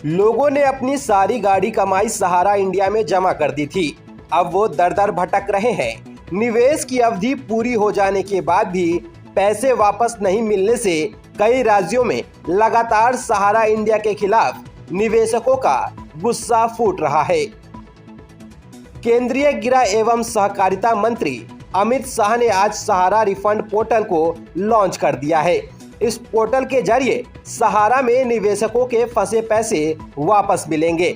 लोगों ने अपनी सारी गाड़ी कमाई सहारा इंडिया में जमा कर दी थी। अब वो दर दर भटक रहे हैं। निवेश की अवधि पूरी हो जाने के बाद भी पैसे वापस नहीं मिलने से कई राज्यों में लगातार सहारा इंडिया के खिलाफ निवेशकों का गुस्सा फूट रहा है। केंद्रीय गृह एवं सहकारिता मंत्री अमित शाह ने आज सहारा रिफंड पोर्टल को लॉन्च कर दिया है। इस पोर्टल के जरिए सहारा में निवेशकों के फंसे पैसे वापस मिलेंगे।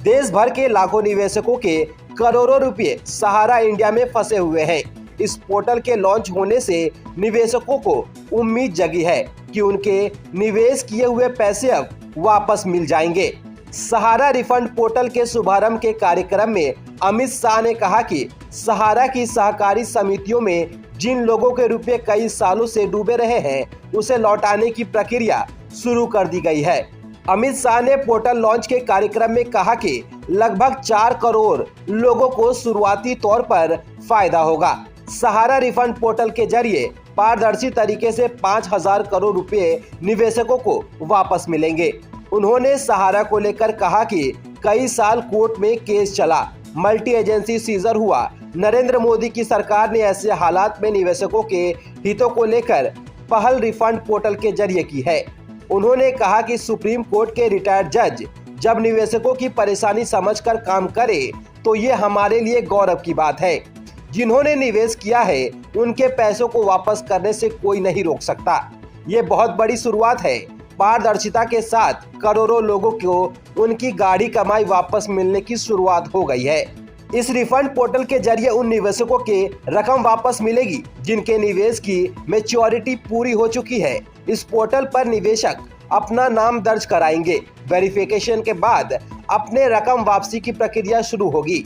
देश भर के लाखों निवेशकों के करोड़ों रुपए सहारा इंडिया में फंसे हुए हैं। इस पोर्टल के लॉन्च होने से निवेशकों को उम्मीद जगी है कि उनके निवेश किए हुए पैसे अब वापस मिल जाएंगे। सहारा रिफंड पोर्टल के शुभारंभ के कार्यक्रम में अमित शाह ने कहा कि सहारा की सहकारी समितियों में जिन लोगों के रुपए कई सालों से डूबे रहे हैं, उसे लौटाने की प्रक्रिया शुरू कर दी गई है। अमित शाह ने पोर्टल लॉन्च के कार्यक्रम में कहा कि लगभग 4 करोड़ लोगों को शुरुआती तौर पर फायदा होगा। सहारा रिफंड पोर्टल के जरिए पारदर्शी तरीके से 5,000 करोड़ रुपए निवेशकों को वापस मिलेंगे। उन्होंने सहारा को लेकर कहा कि कई साल कोर्ट में केस चला, मल्टी एजेंसी सीजर हुआ। नरेंद्र मोदी की सरकार ने ऐसे हालात में निवेशकों के हितों को लेकर पहल रिफंड पोर्टल के जरिए की है। उन्होंने कहा कि सुप्रीम कोर्ट के रिटायर्ड जज जब निवेशकों की परेशानी समझकर काम करे तो ये हमारे लिए गौरव की बात है। जिन्होंने निवेश किया है उनके पैसों को वापस करने से कोई नहीं रोक सकता। ये बहुत बड़ी शुरुआत है। पारदर्शिता के साथ करोड़ों लोगों को उनकी गाड़ी कमाई वापस मिलने की शुरुआत हो गई है। इस रिफंड पोर्टल के जरिए उन निवेशकों के रकम वापस मिलेगी जिनके निवेश की मैच्योरिटी पूरी हो चुकी है। इस पोर्टल पर निवेशक अपना नाम दर्ज कराएंगे। वेरिफिकेशन के बाद अपने रकम वापसी की प्रक्रिया शुरू होगी।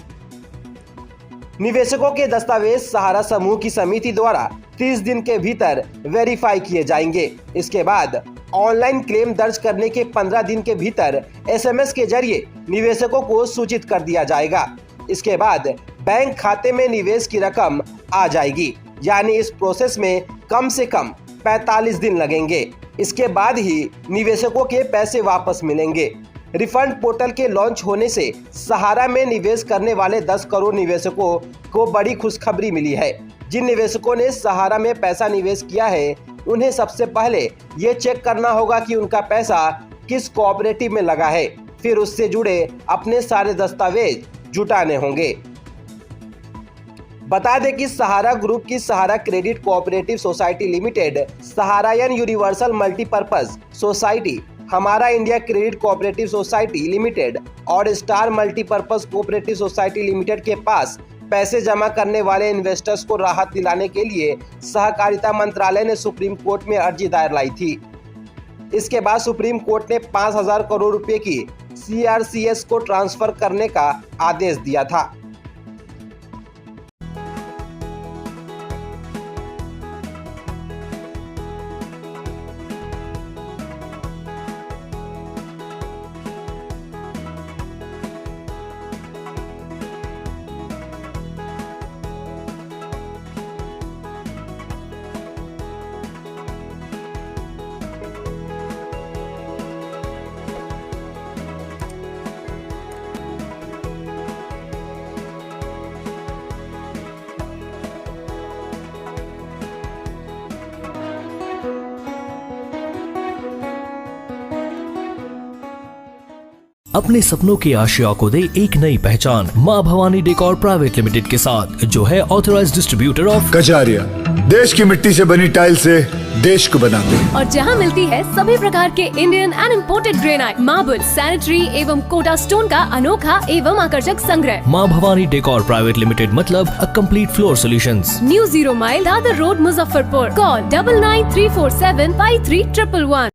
निवेशकों के दस्तावेज सहारा समूह की समिति द्वारा 30 दिन के भीतर वेरीफाई किए जाएंगे। इसके बाद ऑनलाइन क्लेम दर्ज करने के 15 दिन के भीतर SMS के जरिए निवेशकों को सूचित कर दिया जाएगा। इसके बाद बैंक खाते में निवेश की रकम आ जाएगी। यानी इस प्रोसेस में कम से कम 45 दिन लगेंगे। इसके बाद ही निवेशकों के पैसे वापस मिलेंगे। रिफंड पोर्टल के लॉन्च होने से सहारा में निवेश करने वाले 10 करोड़ निवेशकों को बड़ी खुशखबरी मिली है। जिन निवेशकों ने सहारा में पैसा निवेश किया है उन्हें सबसे पहले ये चेक करना होगा कि उनका पैसा किस कोऑपरेटिव में लगा है। फिर उससे जुड़े अपने सारे दस्तावेज जुटाने होंगे। बता दें कि सहारा ग्रुप की Sahara credit cooperative society limited, Saharayan universal multipurpose society, Hamara India credit cooperative society limited और star multipurpose cooperative society limited के पास पैसे जमा करने वाले इन्वेस्टर्स को राहत दिलाने के लिए सहकारिता मंत्रालय ने सुप्रीम कोर्ट में अर्जी दायर लाई थी। इसके बाद सुप्रीम कोर्ट ने 5,000 करोड़ रुपए की CRCS को ट्रांसफर करने का आदेश दिया था। अपने सपनों की आशिया को दे एक नई पहचान माँ भवानी डेकोर प्राइवेट लिमिटेड के साथ, जो है ऑथराइज्ड डिस्ट्रीब्यूटर ऑफ कजारिया। देश की मिट्टी से बनी टाइल से देश को बनाते हैं। और जहाँ मिलती है सभी प्रकार के Indian and imported granite, marble, sanitary एवं कोटा स्टोन का अनोखा एवं आकर्षक संग्रह। माँ भवानी डेकोर प्राइवेट लिमिटेड मतलब a complete floor solutions. New 0 mile Dadar road, Muzaffarpur. Call 9934753111।